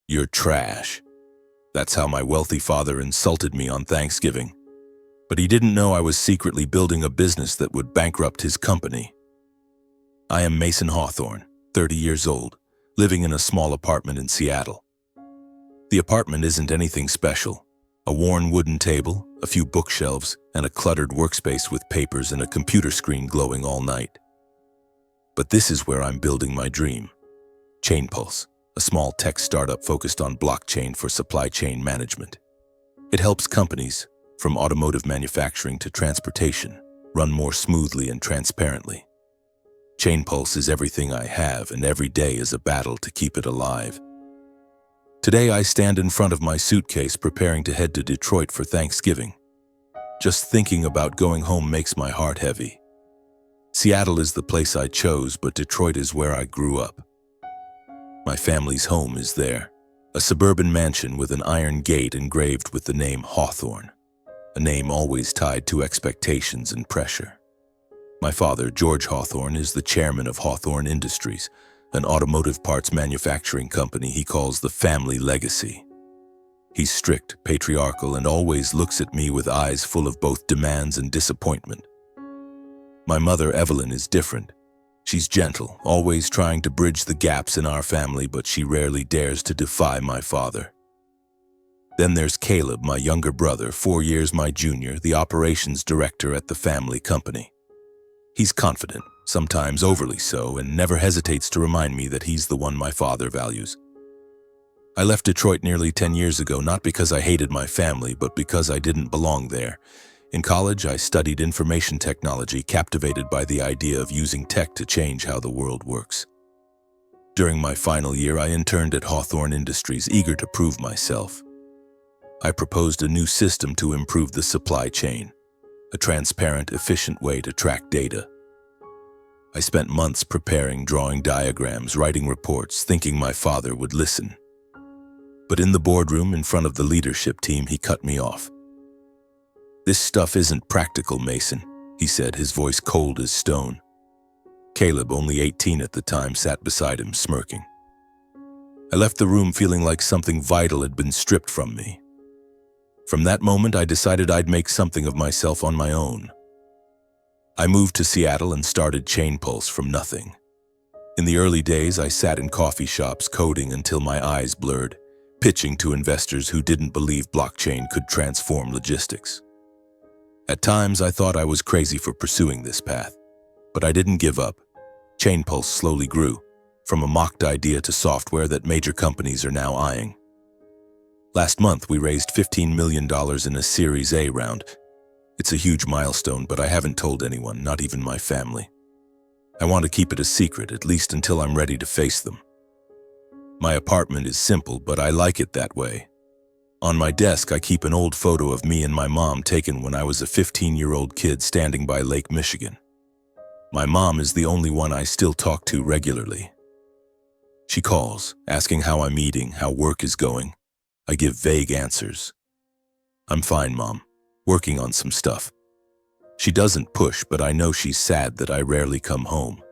"You're trash." That's how my wealthy father insulted me on Thanksgiving. But he didn't know I was secretly building a business that would bankrupt his company. I am Mason Hawthorne, 30 years old, living in a small apartment in Seattle. The apartment isn't anything special. A worn wooden table, a few bookshelves, and a cluttered workspace with papers and a computer screen glowing all night. But this is where I'm building my dream. ChainPulse, a small tech startup focused on blockchain for supply chain management. It helps companies, from automotive manufacturing to transportation, run more smoothly and transparently. ChainPulse is everything I have, and every day is a battle to keep it alive. Today I stand in front of my suitcase preparing to head to Detroit for Thanksgiving. Just thinking about going home makes my heart heavy. Seattle is the place I chose, but Detroit is where I grew up. My family's home is there, a suburban mansion with an iron gate engraved with the name Hawthorne, a name always tied to expectations and pressure. My father, George Hawthorne, is the chairman of Hawthorne Industries, an automotive parts manufacturing company he calls the family legacy. He's strict, patriarchal, and always looks at me with eyes full of both demands and disappointment. My mother, Evelyn, is different. She's gentle, always trying to bridge the gaps in our family, but she rarely dares to defy my father. Then there's Caleb, my younger brother, 4 years my junior, the operations director at the family company. He's confident, sometimes overly so, and never hesitates to remind me that he's the one my father values. I left Detroit nearly 10 years ago, not because I hated my family, but because I didn't belong there. In college, I studied information technology, captivated by the idea of using tech to change how the world works. During my final year, I interned at Hawthorne Industries, eager to prove myself. I proposed a new system to improve the supply chain, a transparent, efficient way to track data. I spent months preparing, drawing diagrams, writing reports, thinking my father would listen. But in the boardroom, in front of the leadership team, he cut me off. "This stuff isn't practical, Mason," he said, his voice cold as stone. Caleb, only 18 at the time, sat beside him, smirking. I left the room feeling like something vital had been stripped from me. From that moment, I decided I'd make something of myself on my own. I moved to Seattle and started ChainPulse from nothing. In the early days, I sat in coffee shops coding until my eyes blurred, pitching to investors who didn't believe blockchain could transform logistics. At times, I thought I was crazy for pursuing this path, but I didn't give up. ChainPulse slowly grew, from a mocked idea to software that major companies are now eyeing. Last month, we raised $15 million in a Series A round. It's a huge milestone, but I haven't told anyone, not even my family. I want to keep it a secret, at least until I'm ready to face them. My apartment is simple, but I like it that way. On my desk, I keep an old photo of me and my mom taken when I was a 15-year-old kid standing by Lake Michigan. My mom is the only one I still talk to regularly. She calls, asking how I'm eating, how work is going. I give vague answers. "I'm fine, Mom. Working on some stuff." She doesn't push, but I know she's sad that I rarely come home.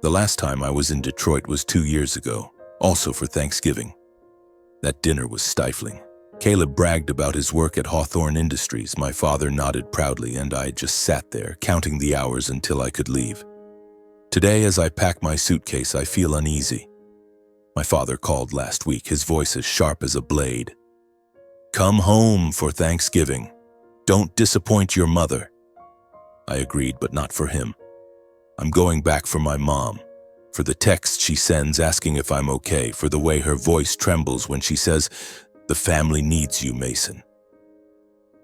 The last time I was in Detroit was 2 years ago, also for Thanksgiving. That dinner was stifling. Caleb bragged about his work at Hawthorne Industries. My father nodded proudly, and I just sat there, counting the hours until I could leave. Today, as I pack my suitcase, I feel uneasy. My father called last week, his voice as sharp as a blade. "Come home for Thanksgiving. Don't disappoint your mother." I agreed, but not for him. I'm going back for my mom, for the text she sends asking if I'm okay, for the way her voice trembles when she says, "The family needs you, Mason."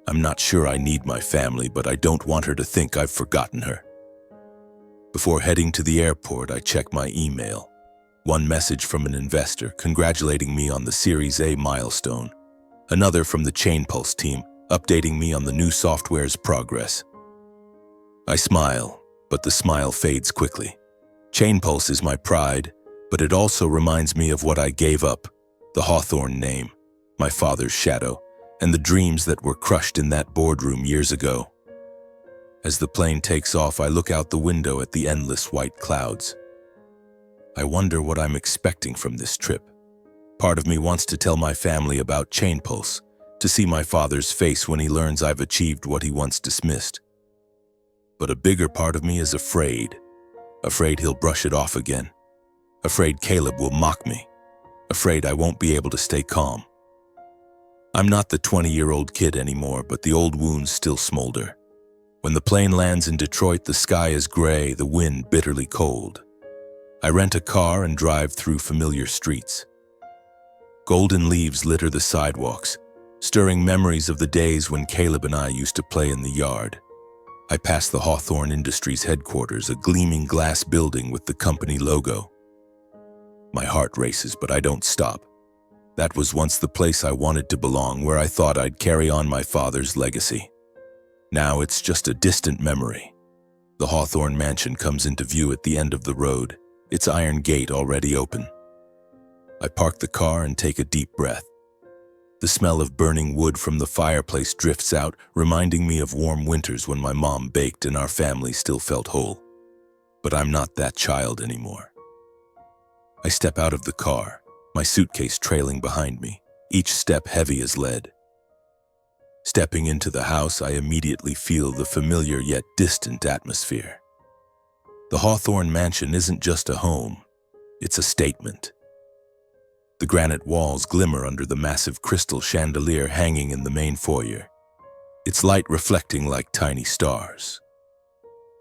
I'm not sure I need my family, but I don't want her to think I've forgotten her. Before heading to the airport, I check my email. One message from an investor congratulating me on the Series A milestone. Another from the ChainPulse team, updating me on the new software's progress. I smile, but the smile fades quickly. ChainPulse is my pride, but it also reminds me of what I gave up, the Hawthorne name, my father's shadow, and the dreams that were crushed in that boardroom years ago. As the plane takes off, I look out the window at the endless white clouds. I wonder what I'm expecting from this trip. Part of me wants to tell my family about Chain Pulse, to see my father's face when he learns I've achieved what he once dismissed. But a bigger part of me is afraid. Afraid he'll brush it off again. Afraid Caleb will mock me. Afraid I won't be able to stay calm. I'm not the 20-year-old kid anymore, but the old wounds still smolder. When the plane lands in Detroit, the sky is gray, the wind bitterly cold. I rent a car and drive through familiar streets. Golden leaves litter the sidewalks, stirring memories of the days when Caleb and I used to play in the yard. I pass the Hawthorne Industries headquarters, a gleaming glass building with the company logo. My heart races, but I don't stop. That was once the place I wanted to belong, where I thought I'd carry on my father's legacy. Now it's just a distant memory. The Hawthorne mansion comes into view at the end of the road, its iron gate already open. I park the car and take a deep breath. The smell of burning wood from the fireplace drifts out, reminding me of warm winters when my mom baked and our family still felt whole. But I'm not that child anymore. I step out of the car, my suitcase trailing behind me, each step heavy as lead. Stepping into the house, I immediately feel the familiar yet distant atmosphere. The Hawthorne mansion isn't just a home, it's a statement. The granite walls glimmer under the massive crystal chandelier hanging in the main foyer, its light reflecting like tiny stars.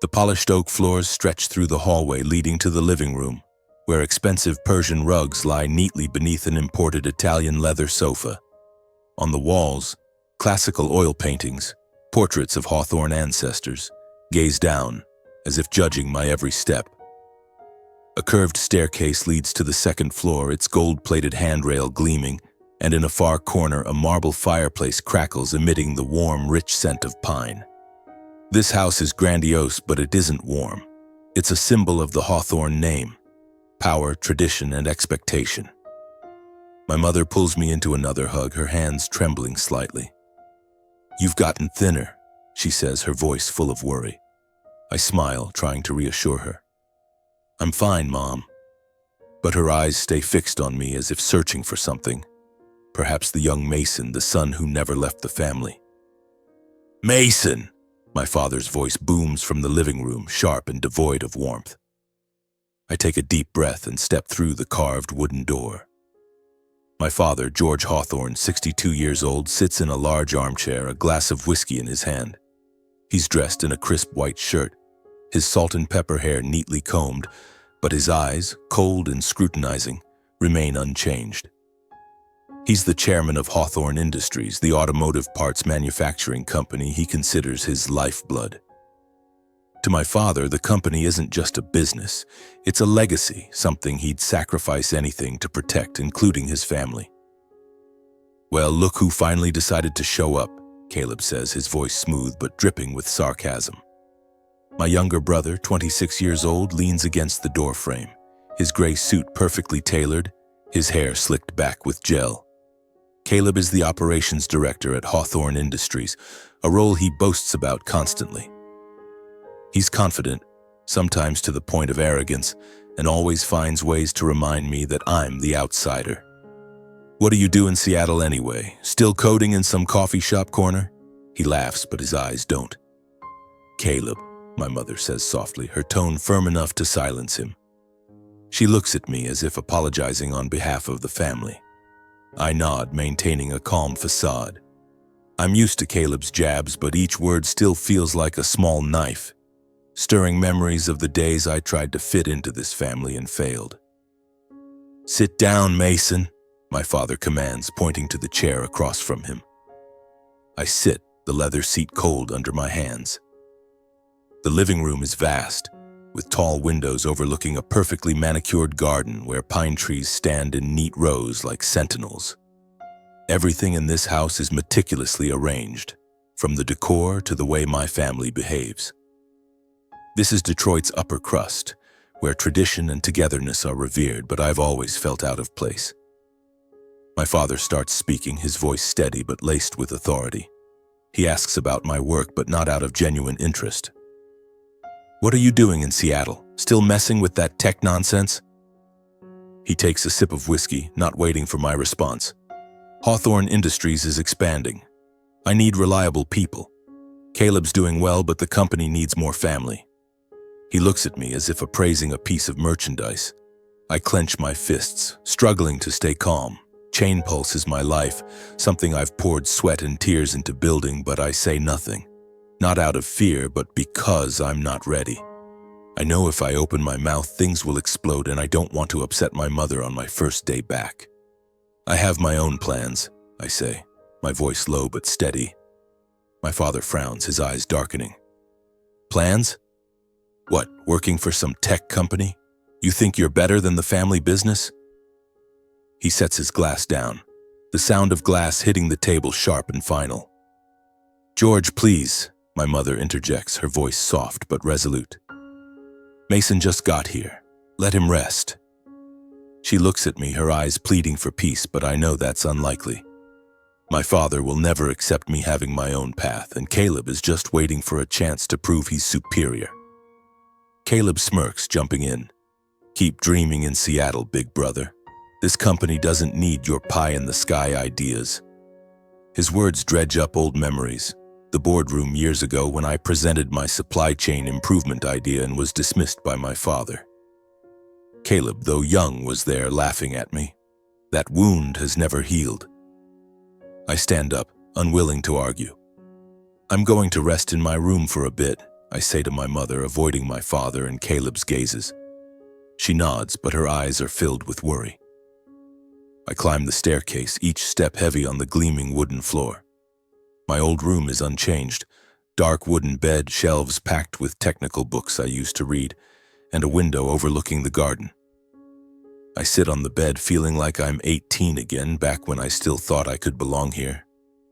The polished oak floors stretch through the hallway leading to the living room, where expensive Persian rugs lie neatly beneath an imported Italian leather sofa. On the walls, classical oil paintings, portraits of Hawthorne ancestors, gaze down, as if judging my every step. A curved staircase leads to the second floor, its gold-plated handrail gleaming, and in a far corner a marble fireplace crackles, emitting the warm, rich scent of pine. This house is grandiose, but it isn't warm. It's a symbol of the Hawthorne name, power, tradition, and expectation. My mother pulls me into another hug, her hands trembling slightly. "You've gotten thinner," she says, her voice full of worry. I smile, trying to reassure her. "I'm fine, Mom." But her eyes stay fixed on me as if searching for something. Perhaps the young Mason, the son who never left the family. "Mason!" My father's voice booms from the living room, sharp and devoid of warmth. I take a deep breath and step through the carved wooden door. My father, George Hawthorne, 62 years old, sits in a large armchair, a glass of whiskey in his hand. He's dressed in a crisp white shirt, his salt and pepper hair neatly combed, but his eyes, cold and scrutinizing, remain unchanged. He's the chairman of Hawthorne Industries, the automotive parts manufacturing company he considers his lifeblood. To my father, the company isn't just a business, it's a legacy, something he'd sacrifice anything to protect, including his family. "Well, look who finally decided to show up," Caleb says, his voice smooth but dripping with sarcasm. My younger brother, 26 years old, leans against the doorframe, his gray suit perfectly tailored, his hair slicked back with gel. Caleb is the operations director at Hawthorne Industries, a role he boasts about constantly. He's confident, sometimes to the point of arrogance, and always finds ways to remind me that I'm the outsider. "What do you do in Seattle anyway? Still coding in some coffee shop corner?" He laughs, but his eyes don't. "Caleb," my mother says softly, her tone firm enough to silence him. She looks at me as if apologizing on behalf of the family. I nod, maintaining a calm facade. I'm used to Caleb's jabs, but each word still feels like a small knife, stirring memories of the days I tried to fit into this family and failed. "Sit down, Mason," my father commands, pointing to the chair across from him. I sit, the leather seat cold under my hands. The living room is vast, with tall windows overlooking a perfectly manicured garden where pine trees stand in neat rows like sentinels. Everything in this house is meticulously arranged, from the decor to the way my family behaves. This is Detroit's upper crust, where tradition and togetherness are revered, but I've always felt out of place. My father starts speaking, his voice steady but laced with authority. He asks about my work, but not out of genuine interest. "What are you doing in Seattle? Still messing with that tech nonsense?" He takes a sip of whiskey, not waiting for my response. Hawthorne Industries is expanding. I need reliable people. Caleb's doing well, but the company needs more family. He looks at me as if appraising a piece of merchandise. I clench my fists, struggling to stay calm. Chain Pulse is my life, something I've poured sweat and tears into building, but I say nothing. Not out of fear, but because I'm not ready. I know if I open my mouth, things will explode, and I don't want to upset my mother on my first day back. I have my own plans, I say, my voice low but steady. My father frowns, his eyes darkening. Plans? What, working for some tech company? You think you're better than the family business? He sets his glass down, the sound of glass hitting the table sharp and final. George, please, my mother interjects, her voice soft but resolute. Mason just got here. Let him rest. She looks at me, her eyes pleading for peace, but I know that's unlikely. My father will never accept me having my own path, and Caleb is just waiting for a chance to prove he's superior. Caleb smirks, jumping in. Keep dreaming in Seattle, big brother. This company doesn't need your pie-in-the-sky ideas. His words dredge up old memories. The boardroom years ago when I presented my supply chain improvement idea and was dismissed by my father. Caleb, though young, was there laughing at me. That wound has never healed. I stand up, unwilling to argue. I'm going to rest in my room for a bit, I say to my mother, avoiding my father and Caleb's gazes. She nods, but her eyes are filled with worry. I climb the staircase, each step heavy on the gleaming wooden floor. My old room is unchanged. Dark wooden bed, shelves packed with technical books I used to read, and a window overlooking the garden. I sit on the bed feeling like I'm 18 again, back when I still thought I could belong here.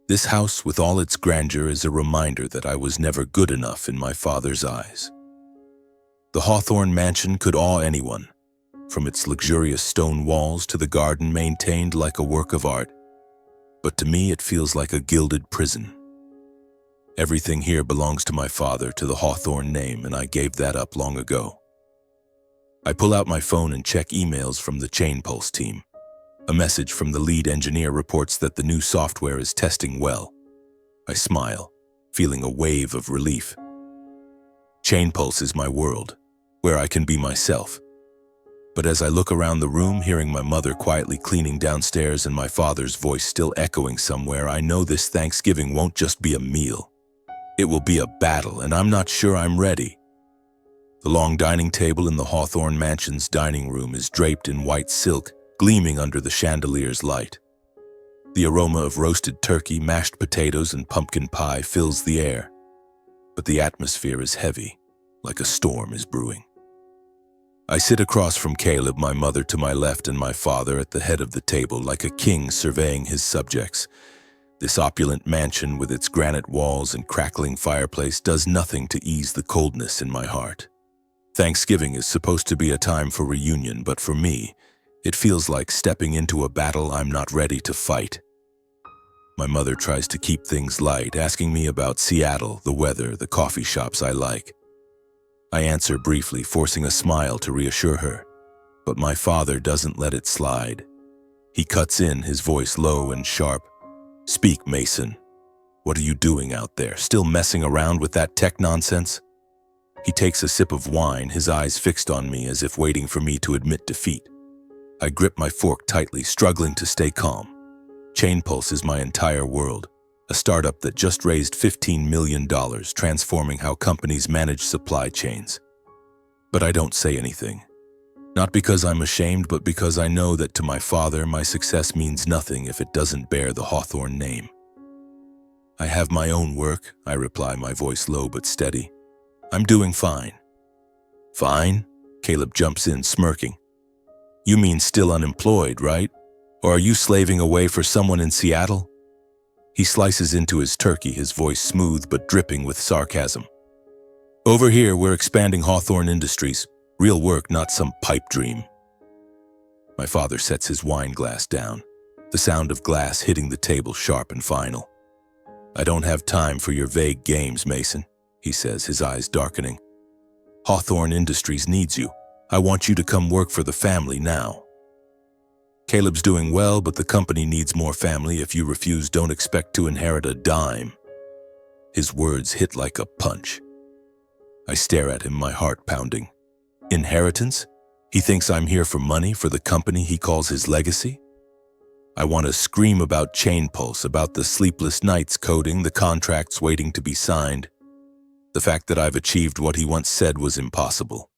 This house, with all its grandeur, is a reminder that I was never good enough in my father's eyes. The Hawthorne mansion could awe anyone, from its luxurious stone walls to the garden maintained like a work of art. But to me it feels like a gilded prison. Everything here belongs to my father, to the Hawthorne name, and I gave that up long ago. I pull out my phone and check emails from the Chain Pulse team. A message from the lead engineer reports that the new software is testing well. I smile, feeling a wave of relief. Chain Pulse is my world, where I can be myself. But as I look around the room, hearing my mother quietly cleaning downstairs and my father's voice still echoing somewhere, I know this Thanksgiving won't just be a meal. It will be a battle, and I'm not sure I'm ready. The long dining table in the Hawthorne Mansion's dining room is draped in white silk, gleaming under the chandelier's light. The aroma of roasted turkey, mashed potatoes, and pumpkin pie fills the air. But the atmosphere is heavy, like a storm is brewing. I sit across from Caleb, my mother to my left, and my father at the head of the table, like a king surveying his subjects. This opulent mansion with its granite walls and crackling fireplace does nothing to ease the coldness in my heart. Thanksgiving is supposed to be a time for reunion, but for me, it feels like stepping into a battle I'm not ready to fight. My mother tries to keep things light, asking me about Seattle, the weather, the coffee shops I like. I answer briefly, forcing a smile to reassure her, but my father doesn't let it slide. He cuts in, his voice low and sharp. Speak, Mason. What are you doing out there, still messing around with that tech nonsense? He takes a sip of wine, his eyes fixed on me as if waiting for me to admit defeat. I grip my fork tightly, struggling to stay calm. Chain Pulse is my entire world, a startup that just raised $15 million, transforming how companies manage supply chains. But I don't say anything. Not because I'm ashamed, but because I know that to my father, my success means nothing if it doesn't bear the Hawthorne name. I have my own work, I reply, my voice low but steady. I'm doing fine. Fine? Caleb jumps in, smirking. You mean still unemployed, right? Or are you slaving away for someone in Seattle? He slices into his turkey, his voice smooth but dripping with sarcasm. Over here, we're expanding Hawthorne Industries. Real work, not some pipe dream. My father sets his wine glass down, the sound of glass hitting the table sharp and final. I don't have time for your vague games, Mason, he says, his eyes darkening. Hawthorne Industries needs you. I want you to come work for the family now. Caleb's doing well, but the company needs more family. If you refuse, don't expect to inherit a dime. His words hit like a punch. I stare at him, my heart pounding. Inheritance? He thinks I'm here for money, for the company he calls his legacy? I want to scream about Chainpulse, about the sleepless nights coding, the contracts waiting to be signed, the fact that I've achieved what he once said was impossible.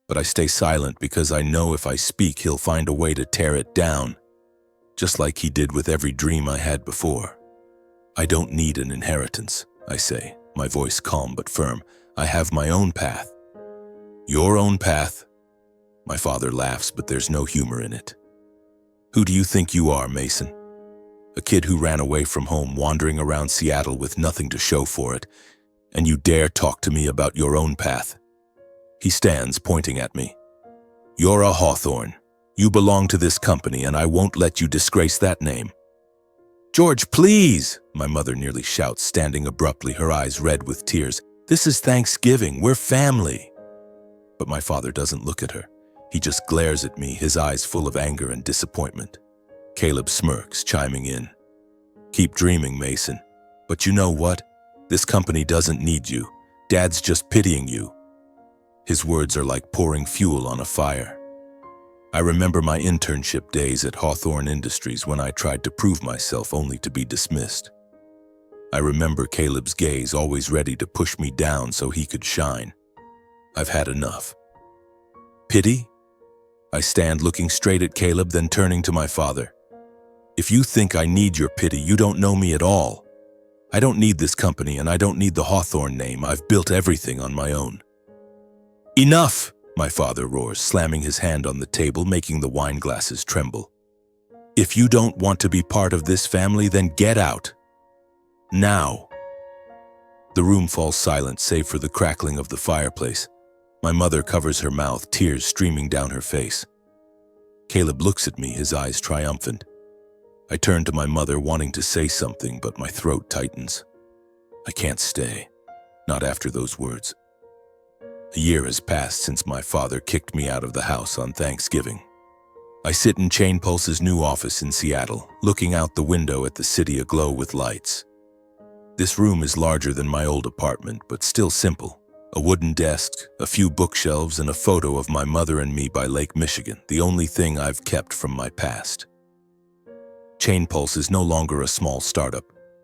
But I stay silent because I know if I speak, he'll find a way to tear it down, just like he did with every dream I had before. I don't need an inheritance, I say, my voice calm but firm. I have my own path. Your own path? My father laughs, but there's no humor in it. Who do you think you are, Mason? A kid who ran away from home, wandering around Seattle with nothing to show for it, and you dare talk to me about your own path? He stands, pointing at me. You're a Hawthorne. You belong to this company, and I won't let you disgrace that name. George, please, my mother nearly shouts, standing abruptly, her eyes red with tears. This is Thanksgiving. We're family. But my father doesn't look at her. He just glares at me, his eyes full of anger and disappointment. Caleb smirks, chiming in. Keep dreaming, Mason. But you know what? This company doesn't need you. Dad's just pitying you. His words are like pouring fuel on a fire. I remember my internship days at Hawthorne Industries when I tried to prove myself only to be dismissed. I remember Caleb's gaze, always ready to push me down so he could shine. I've had enough. Pity? I stand looking straight at Caleb, then turning to my father. If you think I need your pity, you don't know me at all. I don't need this company, and I don't need the Hawthorne name. I've built everything on my own. Enough, my father roars, slamming his hand on the table, making the wine glasses tremble. If you don't want to be part of this family, then get out. Now. The room falls silent, save for the crackling of the fireplace. My mother covers her mouth, tears streaming down her face. Caleb looks at me, his eyes triumphant. I turn to my mother, wanting to say something, but my throat tightens. I can't stay, not after those words. A year has passed since my father kicked me out of the house on Thanksgiving. I sit in Chainpulse's new office in Seattle, looking out the window at the city aglow with lights. This room is larger than my old apartment, but still simple. A wooden desk, a few bookshelves, and a photo of my mother and me by Lake Michigan, the only thing I've kept from my past. Chainpulse is no longer a small startup.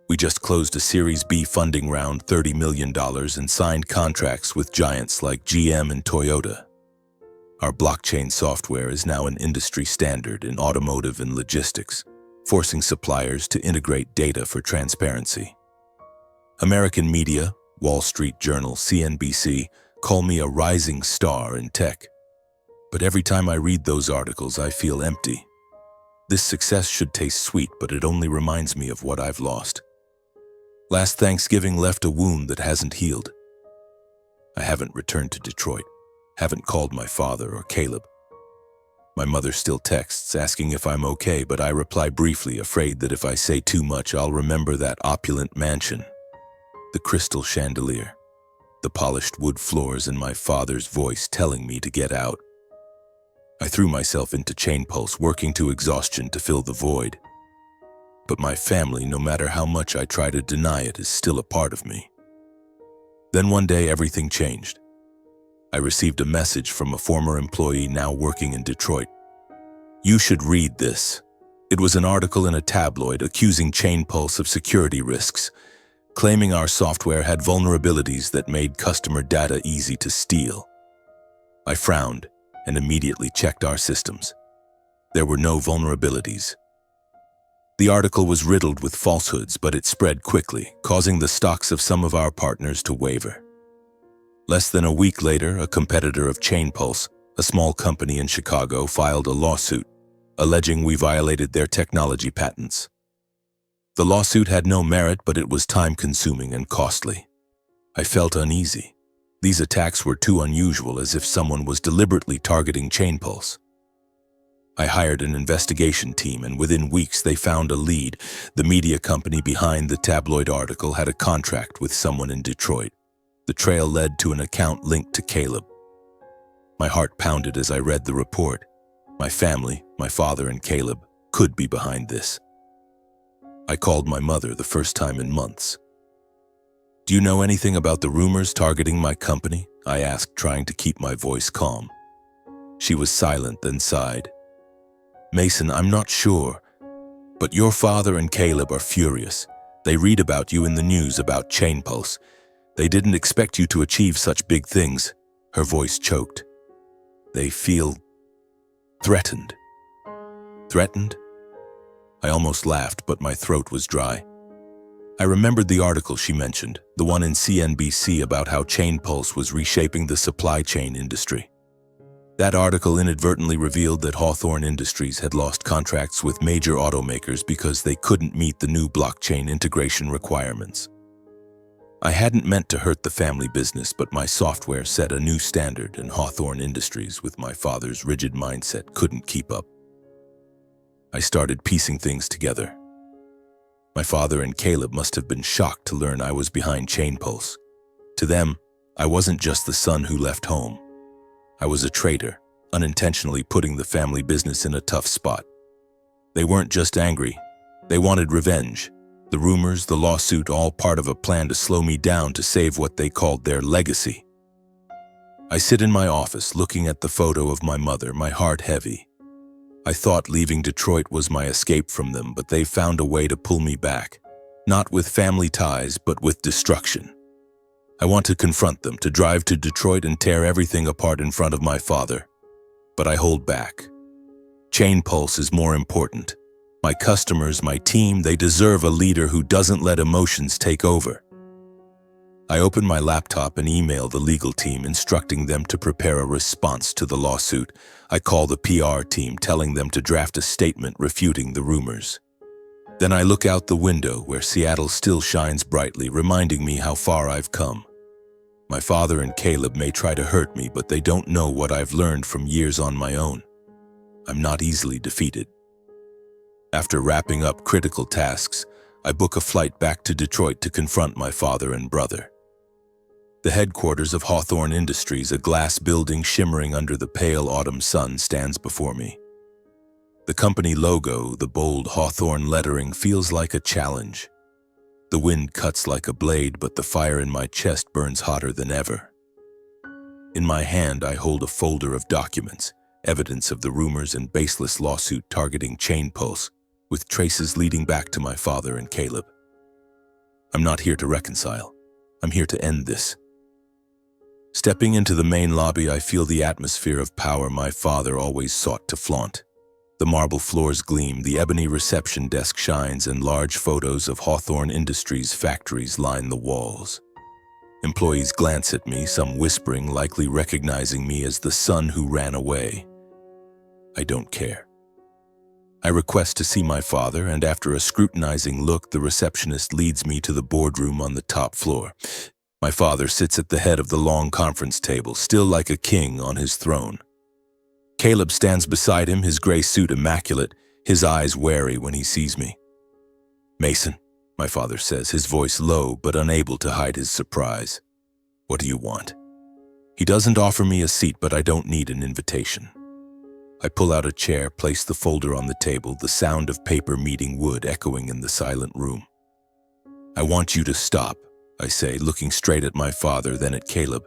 We just closed a Series B funding round, $30 million, and signed contracts with giants like GM and Toyota. Our blockchain software is now an industry standard in automotive and logistics, forcing suppliers to integrate data for transparency. American media, Wall Street Journal, CNBC, call me a rising star in tech. But every time I read those articles, I feel empty. This success should taste sweet, but it only reminds me of what I've lost. Last Thanksgiving left a wound that hasn't healed. I haven't returned to Detroit, haven't called my father or Caleb. My mother still texts, asking if I'm okay, but I reply briefly, afraid that if I say too much, I'll remember that opulent mansion. The crystal chandelier, the polished wood floors, and my father's voice telling me to get out. I threw myself into Chainpulse, working to exhaustion to fill the void. But my family, no matter how much I try to deny it, is still a part of me. Then one day, everything changed. I received a message from a former employee now working in Detroit. You should read this. It was an article in a tabloid accusing Chainpulse of security risks, claiming our software had vulnerabilities that made customer data easy to steal. I frowned and immediately checked our systems. There were no vulnerabilities. The article was riddled with falsehoods, but it spread quickly, causing the stocks of some of our partners to waver. Less than a week later, a competitor of Chainpulse, a small company in Chicago, filed a lawsuit, alleging we violated their technology patents. The lawsuit had no merit, but it was time-consuming and costly. I felt uneasy. These attacks were too unusual, as if someone was deliberately targeting Chainpulse. I hired an investigation team, and within weeks they found a lead. The media company behind the tabloid article had a contract with someone in Detroit. The trail led to an account linked to Caleb. My heart pounded as I read the report. My family, my father and Caleb, could be behind this. I called my mother the first time in months. "Do you know anything about the rumors targeting my company?" I asked, trying to keep my voice calm. She was silent, then sighed. "Mason, I'm not sure, but your father and Caleb are furious. They read about you in the news about Chainpulse. They didn't expect you to achieve such big things." Her voice choked. "They feel threatened." Threatened? I almost laughed, but my throat was dry. I remembered the article she mentioned, the one in CNBC about how Chainpulse was reshaping the supply chain industry. That article inadvertently revealed that Hawthorne Industries had lost contracts with major automakers because they couldn't meet the new blockchain integration requirements. I hadn't meant to hurt the family business, but my software set a new standard, and Hawthorne Industries, with my father's rigid mindset, couldn't keep up. I started piecing things together. My father and Caleb must have been shocked to learn I was behind Chainpulse. To them, I wasn't just the son who left home. I was a traitor, unintentionally putting the family business in a tough spot. They weren't just angry, they wanted revenge. The rumors, the lawsuit, all part of a plan to slow me down to save what they called their legacy. I sit in my office looking at the photo of my mother, my heart heavy. I thought leaving Detroit was my escape from them, but they found a way to pull me back. Not with family ties, but with destruction. I want to confront them, to drive to Detroit and tear everything apart in front of my father. But I hold back. Chainpulse is more important. My customers, my team, they deserve a leader who doesn't let emotions take over. I open my laptop and email the legal team, instructing them to prepare a response to the lawsuit. I call the PR team, telling them to draft a statement refuting the rumors. Then I look out the window where Seattle still shines brightly, reminding me how far I've come. My father and Caleb may try to hurt me, but they don't know what I've learned from years on my own. I'm not easily defeated. After wrapping up critical tasks, I book a flight back to Detroit to confront my father and brother. The headquarters of Hawthorne Industries, a glass building shimmering under the pale autumn sun, stands before me. The company logo, the bold Hawthorne lettering, feels like a challenge. The wind cuts like a blade, but the fire in my chest burns hotter than ever. In my hand, I hold a folder of documents, evidence of the rumors and baseless lawsuit targeting Chainpulse, with traces leading back to my father and Caleb. I'm not here to reconcile. I'm here to end this. Stepping into the main lobby, I feel the atmosphere of power my father always sought to flaunt. The marble floors gleam, the ebony reception desk shines, and large photos of Hawthorne Industries factories line the walls. Employees glance at me, some whispering, likely recognizing me as the son who ran away. I don't care. I request to see my father, and after a scrutinizing look, the receptionist leads me to the boardroom on the top floor. My father sits at the head of the long conference table, still like a king on his throne. Caleb stands beside him, his gray suit immaculate, his eyes wary when he sees me. "Mason," my father says, his voice low but unable to hide his surprise. "What do you want?" He doesn't offer me a seat, but I don't need an invitation. I pull out a chair, place the folder on the table, the sound of paper meeting wood echoing in the silent room. "I want you to stop," I say, looking straight at my father, then at Caleb.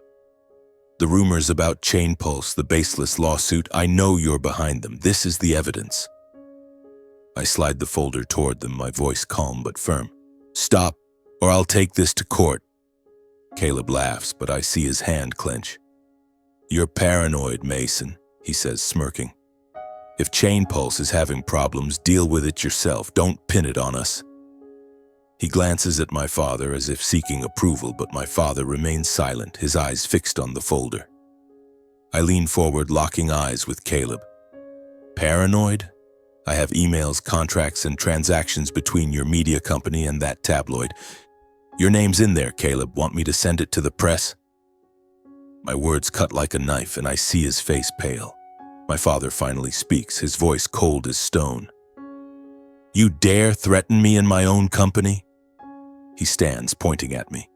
"The rumors about Chainpulse, the baseless lawsuit, I know you're behind them. This is the evidence." I slide the folder toward them, my voice calm but firm. "Stop, or I'll take this to court." Caleb laughs, but I see his hand clench. "You're paranoid, Mason," he says, smirking. "If Chainpulse is having problems, deal with it yourself. Don't pin it on us." He glances at my father as if seeking approval, but my father remains silent, his eyes fixed on the folder. I lean forward, locking eyes with Caleb. "Paranoid? I have emails, contracts, and transactions between your media company and that tabloid. Your name's in there, Caleb. Want me to send it to the press?" My words cut like a knife, and I see his face pale. My father finally speaks, his voice cold as stone. "You dare threaten me in my own company?" He stands, pointing at me.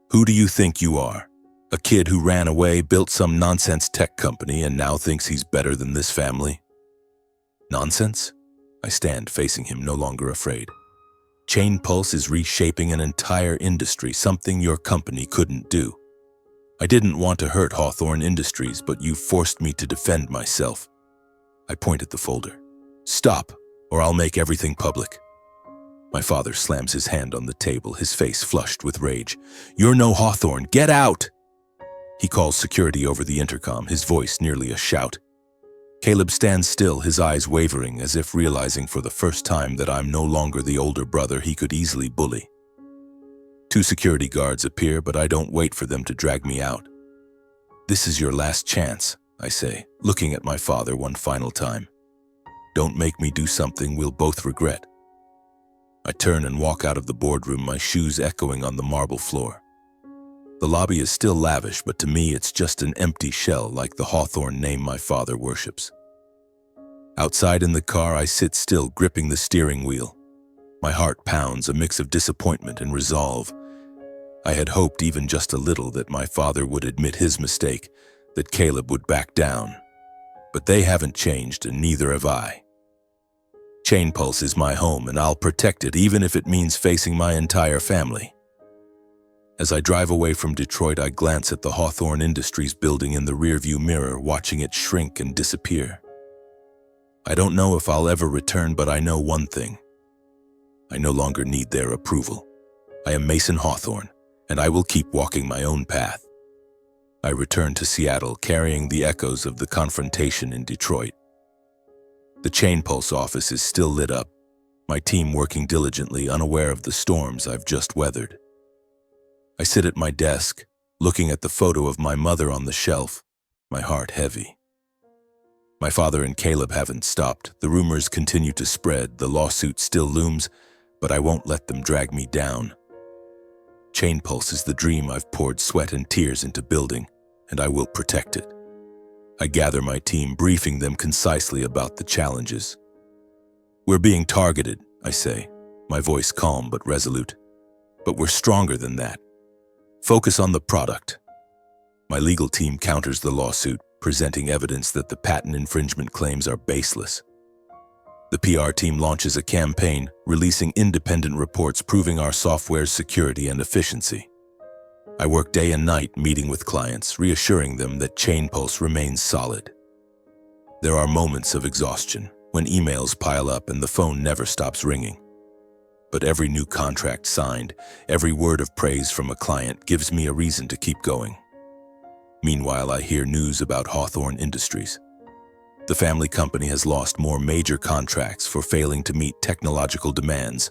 "Who do you think you are? A kid who ran away, built some nonsense tech company, and now thinks he's better than this family?" Nonsense? I stand facing him, no longer afraid. Chain Pulse is reshaping an entire industry, something your company couldn't do. I didn't want to hurt Hawthorne Industries, but you forced me to defend myself. I point at the folder. Stop, or I'll make everything public. My father slams his hand on the table, his face flushed with rage. You're no Hawthorne, get out! He calls security over the intercom, his voice nearly a shout. Caleb stands still, his eyes wavering, as if realizing for the first time that I'm no longer the older brother he could easily bully. 2 security guards appear, but I don't wait for them to drag me out. This is your last chance, I say, looking at my father one final time. Don't make me do something we'll both regret. I turn and walk out of the boardroom, my shoes echoing on the marble floor. The lobby is still lavish, but to me it's just an empty shell like the Hawthorne name my father worships. Outside in the car, I sit still, gripping the steering wheel. My heart pounds, a mix of disappointment and resolve. I had hoped even just a little that my father would admit his mistake, that Caleb would back down. But they haven't changed, and neither have I. Chain Pulse is my home, and I'll protect it, even if it means facing my entire family. As I drive away from Detroit, I glance at the Hawthorne Industries building in the rearview mirror, watching it shrink and disappear. I don't know if I'll ever return, but I know one thing. I no longer need their approval. I am Mason Hawthorne, and I will keep walking my own path. I return to Seattle, carrying the echoes of the confrontation in Detroit. The Chain Pulse office is still lit up, my team working diligently, unaware of the storms I've just weathered. I sit at my desk, looking at the photo of my mother on the shelf, my heart heavy. My father and Caleb haven't stopped. The rumors continue to spread, the lawsuit still looms, but I won't let them drag me down. Chain Pulse is the dream I've poured sweat and tears into building, and I will protect it. I gather my team, briefing them concisely about the challenges. We're being targeted, I say, my voice calm but resolute. But we're stronger than that. Focus on the product. My legal team counters the lawsuit, presenting evidence that the patent infringement claims are baseless. The PR team launches a campaign, releasing independent reports proving our software's security and efficiency. I work day and night meeting with clients, reassuring them that Chain Pulse remains solid. There are moments of exhaustion, when emails pile up and the phone never stops ringing. But every new contract signed, every word of praise from a client gives me a reason to keep going. Meanwhile, I hear news about Hawthorne Industries. The family company has lost more major contracts for failing to meet technological demands,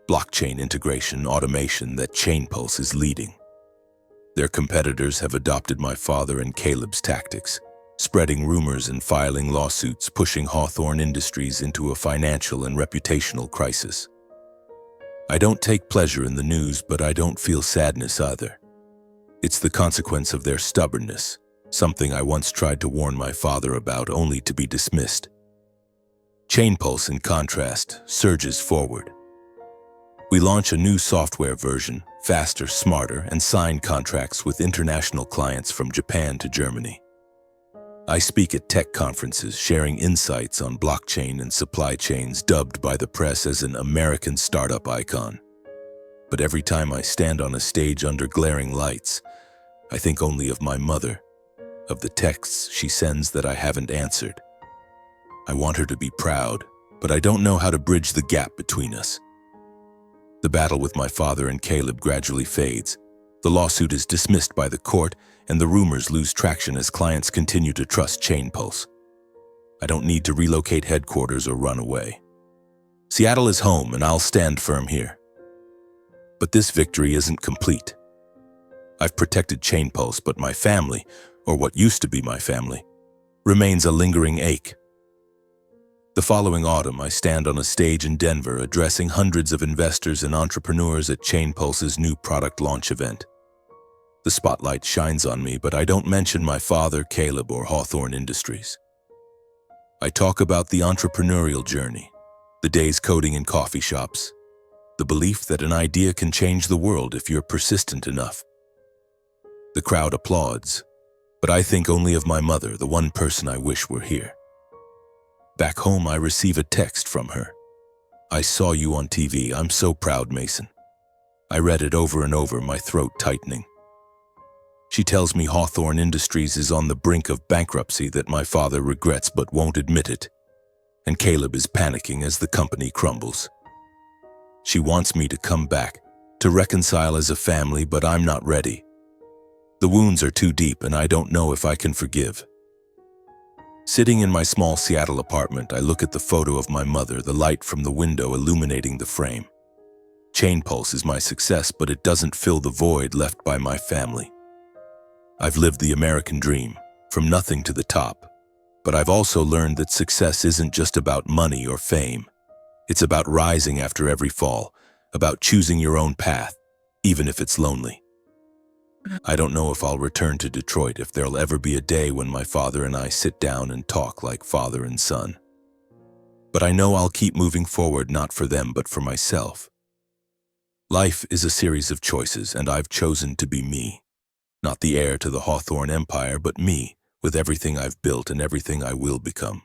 blockchain integration, automation that Chain Pulse is leading. Their competitors have adopted my father and Caleb's tactics, spreading rumors and filing lawsuits, pushing Hawthorne Industries into a financial and reputational crisis. I don't take pleasure in the news, but I don't feel sadness either. It's the consequence of their stubbornness, something I once tried to warn my father about only to be dismissed. Chain Pulse, in contrast, surges forward. We launch a new software version, faster, smarter, and sign contracts with international clients from Japan to Germany. I speak at tech conferences, sharing insights on blockchain and supply chains, dubbed by the press as an American startup icon. But every time I stand on a stage under glaring lights, I think only of my mother, of the texts she sends that I haven't answered. I want her to be proud, but I don't know how to bridge the gap between us. The battle with my father and Caleb gradually fades. The lawsuit is dismissed by the court, and the rumors lose traction as clients continue to trust Chain Pulse. I don't need to relocate headquarters or run away. Seattle is home, and I'll stand firm here. But this victory isn't complete. I've protected Chain Pulse, but my family, or what used to be my family, remains a lingering ache. The following autumn, I stand on a stage in Denver addressing hundreds of investors and entrepreneurs at Chain Pulse's new product launch event. The spotlight shines on me, but I don't mention my father, Caleb, or Hawthorne Industries. I talk about the entrepreneurial journey, the days coding in coffee shops, the belief that an idea can change the world if you're persistent enough. The crowd applauds, but I think only of my mother, the one person I wish were here. Back home, I receive a text from her. "I saw you on TV. I'm so proud, Mason." I read it over and over, my throat tightening. She tells me Hawthorne Industries is on the brink of bankruptcy, that my father regrets but won't admit it, and Caleb is panicking as the company crumbles. She wants me to come back, to reconcile as a family, but I'm not ready. The wounds are too deep, and I don't know if I can forgive. Sitting in my small Seattle apartment, I look at the photo of my mother, the light from the window illuminating the frame. Chain Pulse is my success, but it doesn't fill the void left by my family. I've lived the American dream, from nothing to the top, but I've also learned that success isn't just about money or fame. It's about rising after every fall, about choosing your own path, even if it's lonely. I don't know if I'll return to Detroit, if there'll ever be a day when my father and I sit down and talk like father and son. But I know I'll keep moving forward, not for them, but for myself. Life is a series of choices, and I've chosen to be me. Not the heir to the Hawthorne empire, but me, with everything I've built and everything I will become.